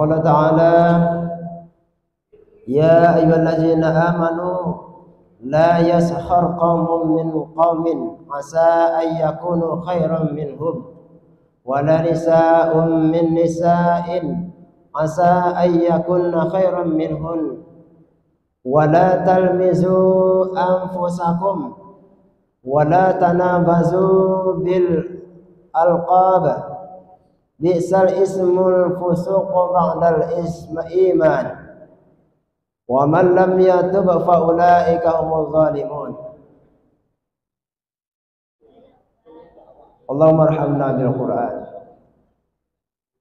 qala ta'ala ya ayyuhallazina amanu la yaskhar qaumun min qaumin asa an yakunu khairan minhum wala nisa'un min nisa'in asa an yakunna khairan minhun wala talmizu anfusakum wala tanabazu bil alqab bi'sal ismul fusuq ba'dal iman wa man lam yatub fa ulaika humuz zalimun. Allahumma arhamna bil Qur'an.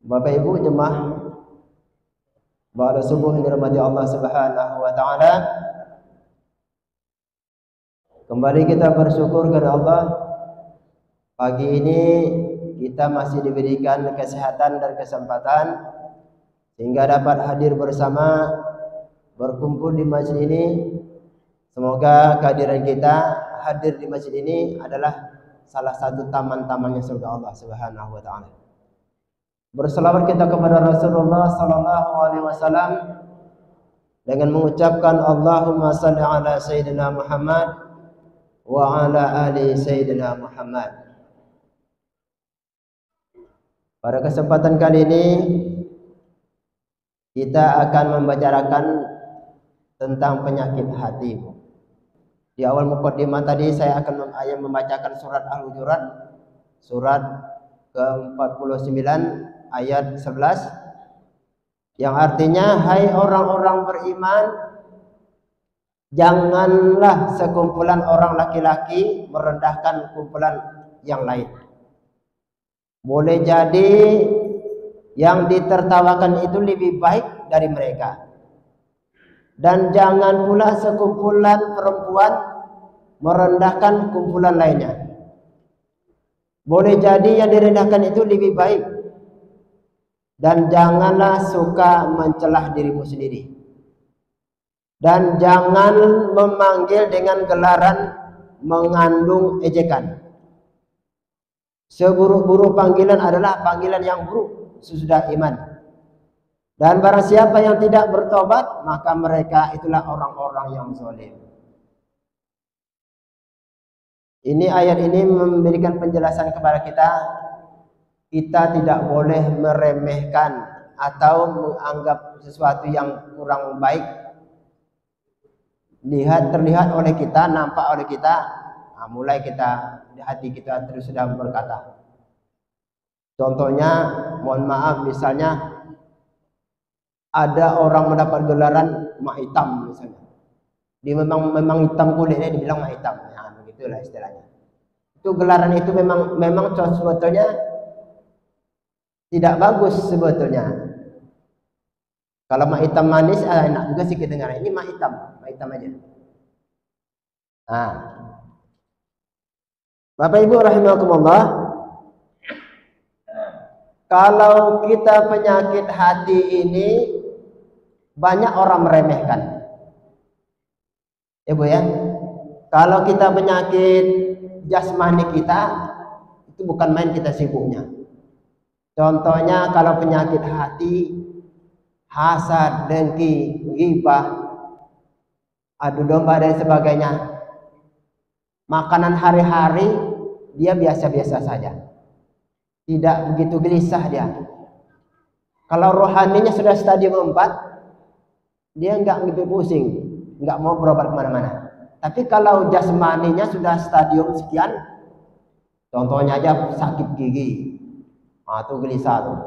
Bapak Ibu jemaah pada subuh yang dirahmati Allah Subhanahu wa taala, kembali kita bersyukur kepada Allah. Pagi ini kita masih diberikan kesehatan dan kesempatan sehingga dapat hadir bersama, berkumpul di masjid ini. Semoga kehadiran kita hadir di masjid ini adalah salah satu taman-tamannya surga Allah Subhanahu wa taala. Berselawat kita kepada Rasulullah sallallahu alaihi wasallam dengan mengucapkan Allahumma shalli ala sayyidina Muhammad wa ala ali sayyidina Muhammad. Pada kesempatan kali ini kita akan membicarakan tentang penyakit hati. Di awal mukaddimah tadi saya akan membacakan surat Al-Hujurat surat ke-49 ayat 11 yang artinya, hai orang-orang beriman, janganlah sekumpulan orang laki-laki merendahkan kumpulan yang lain. Boleh jadi yang ditertawakan itu lebih baik dari mereka. Dan jangan pula sekumpulan perempuan merendahkan kumpulan lainnya. Boleh jadi yang direndahkan itu lebih baik. Dan janganlah suka mencelah dirimu sendiri. Dan jangan memanggil dengan gelaran mengandung ejekan. Seburuk-buruk panggilan adalah panggilan yang buruk sesudah iman. Dan barang siapa yang tidak bertobat, maka mereka itulah orang-orang yang zalim. Ini ayat ini memberikan penjelasan kepada kita tidak boleh meremehkan atau menganggap sesuatu yang kurang baik terlihat oleh kita, nampak oleh kita, mulai kita di hati kita terus sudah berkata. Contohnya, mohon maaf, misalnya ada orang mendapat gelaran mak hitam misalnya. Dia memang hitam kulitnya dibilang mak hitam. Nah, begitulah istilahnya. Itu gelaran itu memang sebetulnya tidak bagus sebetulnya. Kalau mak hitam manis enak juga sih kedengaran. Ini mak hitam aja. Nah, Bapak Ibu rahimakumullah, kalau kita penyakit hati ini banyak orang meremehkan. Ibu ya, kalau kita penyakit jasmani kita itu bukan main kita sibuknya. Contohnya kalau penyakit hati, hasad, dengki, ghibah, adu domba dan sebagainya. Makanan hari-hari dia biasa-biasa saja. Tidak begitu gelisah dia. Kalau rohaninya sudah stadium 4, dia enggak begitu pusing, enggak mau berobat kemana-mana. Tapi kalau jasmaninya sudah stadium sekian, contohnya aja sakit gigi, itu gelisah tuh.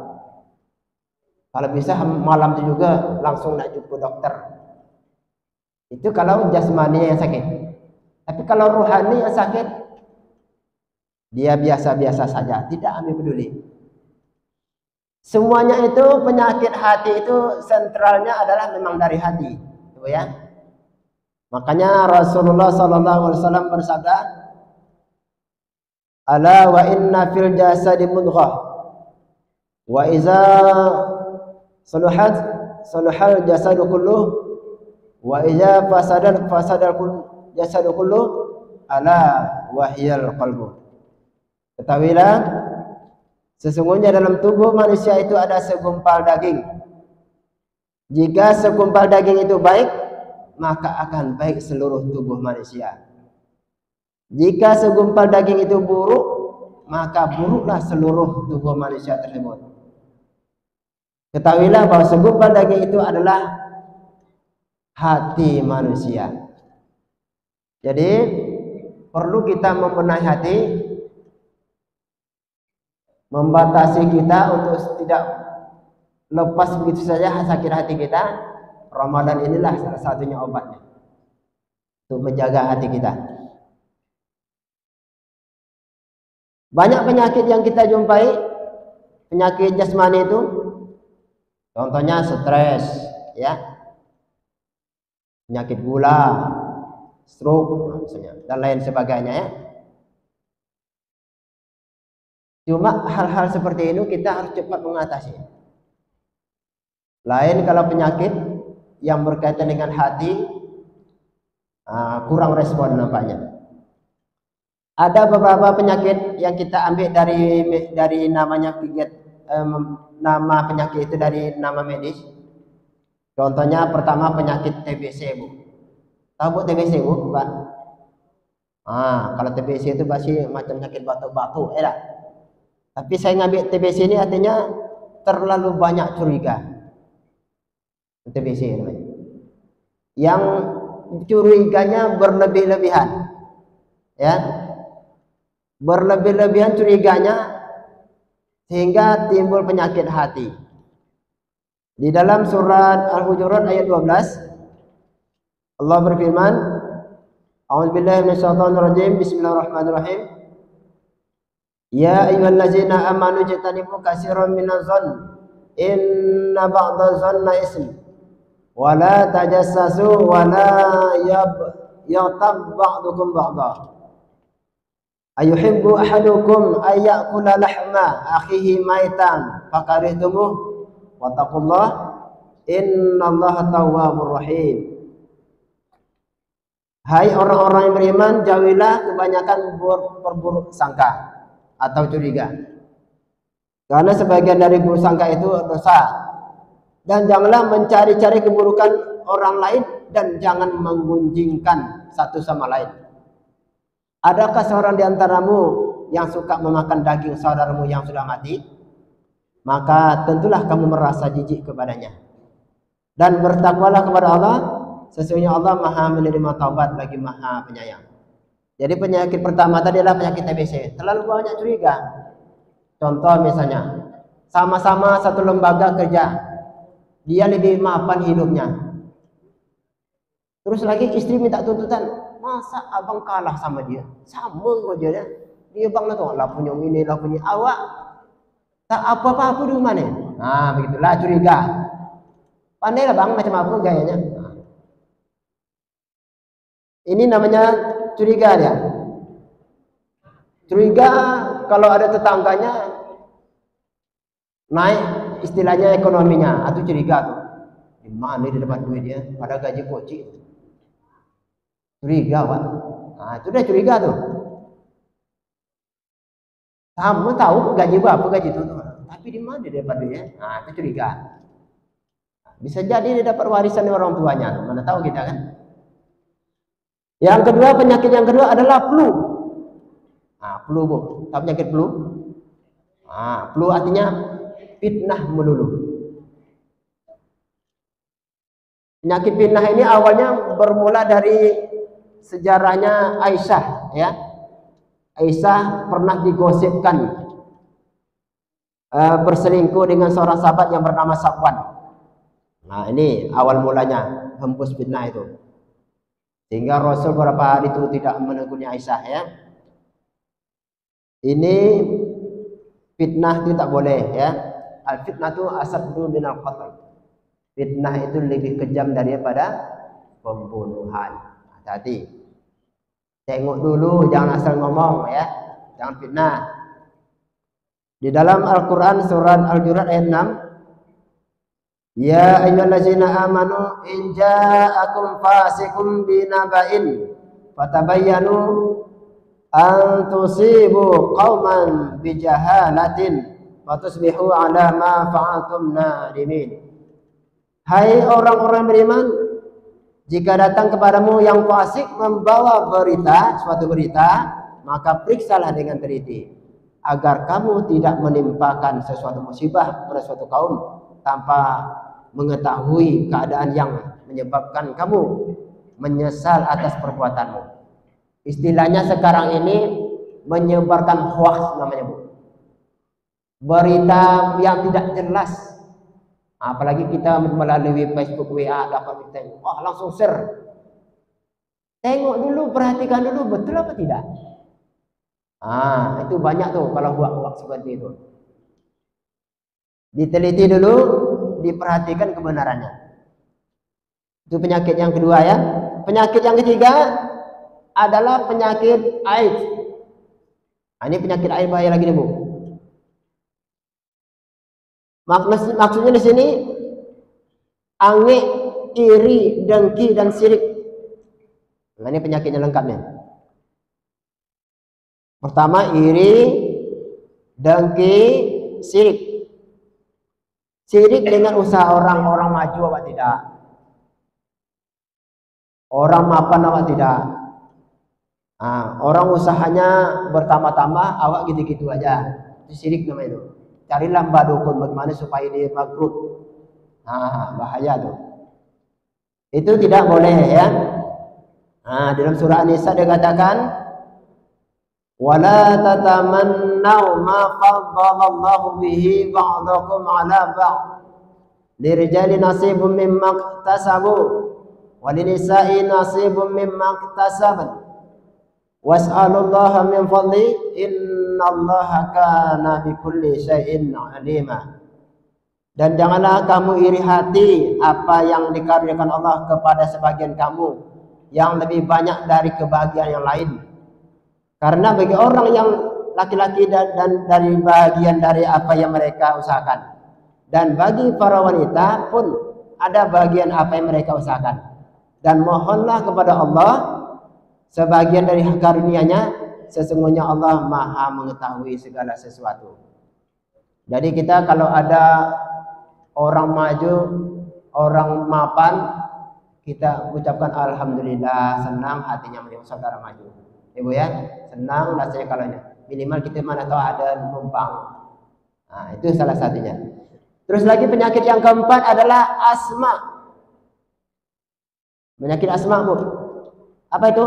Kalau bisa malam itu juga langsung nak jumpa dokter. Itu kalau jasmaninya yang sakit. Tapi kalau rohani yang sakit, dia biasa-biasa saja, tidak ambil peduli. Semuanya itu penyakit hati itu sentralnya adalah memang dari hati, gitu ya. Makanya Rasulullah SAW bersabda, "Ala wa inna fil jasadi mudghah, wa iza saluhal jasadu kulluh, wa iza fasadal jasadu kulluh, ala wahyal qalbu." Ketahuilah, sesungguhnya dalam tubuh manusia itu ada segumpal daging. Jika segumpal daging itu baik, maka akan baik seluruh tubuh manusia. Jika segumpal daging itu buruk, maka buruklah seluruh tubuh manusia tersebut. Ketahuilah bahwa segumpal daging itu adalah hati manusia. Jadi perlu kita membenahi hati, membatasi kita untuk tidak lepas begitu saja sakit hati kita. Ramadan inilah salah satunya obatnya untuk menjaga hati kita. Banyak penyakit yang kita jumpai, penyakit jasmani itu, contohnya stres, ya, penyakit gula, stroke, misalnya, dan lain sebagainya, ya. Cuma hal-hal seperti ini kita harus cepat mengatasi. Lain kalau penyakit yang berkaitan dengan hati, kurang respon nampaknya. Ada beberapa penyakit yang kita ambil dari namanya nama penyakit itu dari nama medis. Contohnya pertama penyakit TBC, Bu. Tahu Bu TBC, Bu? Bukan? Kalau TBC itu pasti macam sakit batuk-batuk, ya. Tapi saya ngambil TBC ini artinya terlalu banyak curiga. TBC namanya. Yang curiganya berlebih-lebihan, ya, berlebih-lebihan curiganya sehingga timbul penyakit hati. Di dalam surat Al-Hujurat ayat 12 Allah berfirman, A'udzubillahi minasyaitonir rajim, bismillahirrahmanirrahim. Ya ayyuhallazina amanu jtanibu katsiran minadh-dhann inna ba'dadh-dhanni ism. Wala tajassasu wala yaghtab ba'dukum ba'dha. Ayuhibbu ahadukum ayyakula lahma akhihi maitan fakarihtumuh wattaqullah innallaha tawwabur rahim. Hai orang-orang yang beriman, jauhilah kebanyakan berburuk sangka atau curiga. Karena sebagian dari buruk sangka itu dosa. Dan janganlah mencari-cari keburukan orang lain dan jangan menggunjingkan satu sama lain. Adakah seorang di antaramu yang suka memakan daging saudaramu yang sudah mati? Maka tentulah kamu merasa jijik kepadanya. Dan bertakwalah kepada Allah, sesungguhnya Allah Maha menerima taubat lagi Maha penyayang. Jadi penyakit pertama tadi adalah penyakit TBC, terlalu banyak curiga. Contoh misalnya, sama-sama satu lembaga kerja, dia lebih mapan hidupnya. Terus lagi istri minta tuntutan, masa abang kalah sama dia? Sama aja dia bang tuh, lah punya ini, lah punya awak. Tak apa-apa di rumah nih. Nah, begitulah curiga. Pandai lah bang, macam apa gayanya? Nah. Ini namanya curiga dia. Curiga kalau ada tetangganya naik istilahnya ekonominya, atau curiga tuh. Di mana dia dapat duit dia? Pada gaji koci. Curiga, Pak. Nah, itu udah curiga tuh. Kamu tahu gaji berapa gaji itu tuh. Tapi di mana dia dapat duitnya? Nah, itu curiga. Bisa jadi dia dapat warisan dari orang tuanya. Mana tahu kita kan? Yang kedua, penyakit yang kedua adalah flu. Nah, flu, Bu. Tahu penyakit flu? Nah, flu artinya fitnah melulu. Penyakit fitnah ini awalnya bermula dari sejarahnya Aisyah, ya. Aisyah pernah digosipkan berselingkuh dengan seorang sahabat yang bernama Safwan. Nah, ini awal mulanya hembus fitnah itu. Sehingga Rasul beberapa hari itu tidak menegurnya Aisyah, ya. Ini fitnah itu tak boleh, ya. Al fitnah itu asaddu minal qatl. Fitnah itu lebih kejam daripada pembunuhan. Hati-hati. Tengok dulu, jangan asal ngomong, ya. Jangan fitnah. Di dalam Al-Qur'an surat Al-Hujurat ayat 6, ya ayyuhallazina amanu in ja'akum fasiqun binaba'in fatabayyanu an tusibu qauman bijahalatin wa tusbihu ala ma fa'altum nadimin. Hai orang-orang beriman, jika datang kepadamu yang fasik membawa berita, suatu berita, maka periksalah dengan teliti, agar kamu tidak menimpakan sesuatu musibah pada suatu kaum tanpa mengetahui keadaan yang menyebabkan kamu menyesal atas perbuatanmu. Istilahnya sekarang ini menyebarkan hoax namanya, Bu. Berita yang tidak jelas. Apalagi kita melalui Facebook, WA dapat berita, wah langsung share. Tengok dulu, perhatikan dulu, betul apa tidak? Itu banyak tuh kalau hoax seperti itu. Diteliti dulu, diperhatikan kebenarannya. Itu penyakit yang kedua ya. Penyakit yang ketiga adalah penyakit AIDS. Ini penyakit AIDS bahaya lagi nih, Bu. Maksudnya di sini angin, iri, dengki dan sirik. Ini penyakitnya lengkapnya. Pertama iri, dengki, sirik. Sirik dengan usaha orang maju apa tidak? Orang mapan apa tidak? Orang usahanya bertambah-tambah, awak gitu-gitu aja. Itu sirik namanya itu. Carilah mbak dukun bagaimana supaya dia bangkrut. Bahaya tuh. Itu tidak boleh ya. Dalam surah An-Nisa dikatakan, wala tatamannau ma faddalallahu bihi ba'dakum 'ala ba'd. Lirijali nasibun mimma iktasabu wa linisa'i nasibun mimma iktasaban. Was'alullaha min fadli innallaha kana bikulli syai'in 'alima. Dan janganlah kamu iri hati apa yang dikaruniakan Allah kepada sebagian kamu yang lebih banyak dari kebahagiaan yang lain. Karena bagi orang yang laki-laki dan dari bagian dari apa yang mereka usahakan, dan bagi para wanita pun ada bagian apa yang mereka usahakan. Dan mohonlah kepada Allah sebagian dari karunia-Nya, sesungguhnya Allah Maha mengetahui segala sesuatu. Jadi kita kalau ada orang maju, orang mapan, kita ucapkan alhamdulillah, senang hatinya melihat saudara maju. Ibu ya, senang rasanya kalau minimal kita mana tahu ada numpang. Itu salah satunya. Terus lagi penyakit yang keempat adalah asma. Penyakit asma, Bu. Apa itu?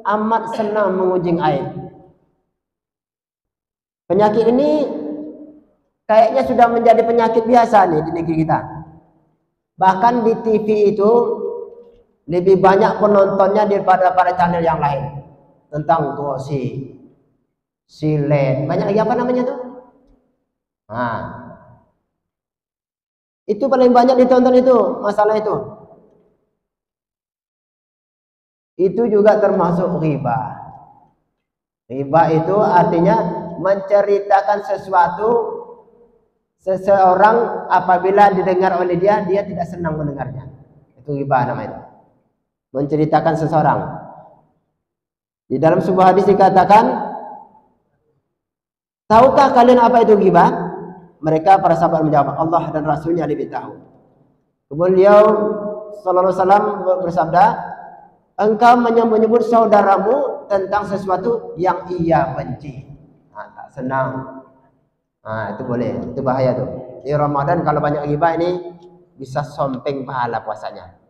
Amat senang mengunjing air. Penyakit ini kayaknya sudah menjadi penyakit biasa nih di negeri kita. Bahkan di TV itu lebih banyak penontonnya daripada pada channel yang lain. Tentang gosip, silet, banyak lagi apa namanya tuh? Itu paling banyak ditonton itu, masalah itu. Itu juga termasuk riba. Riba itu artinya menceritakan sesuatu seseorang apabila didengar oleh dia tidak senang mendengarnya. Itu riba namanya. Menceritakan seseorang. Di dalam sebuah hadis dikatakan, tahukah kalian apa itu ghibah? Mereka para sahabat menjawab, Allah dan Rasulnya lebih tahu. Kemudian beliau sallallahu alaihi wasallam bersabda, engkau menyebut saudaramu tentang sesuatu yang ia benci. Tak senang. Itu boleh, itu bahaya tuh. Di Ramadan kalau banyak ghibah ini bisa sompeng pahala puasanya.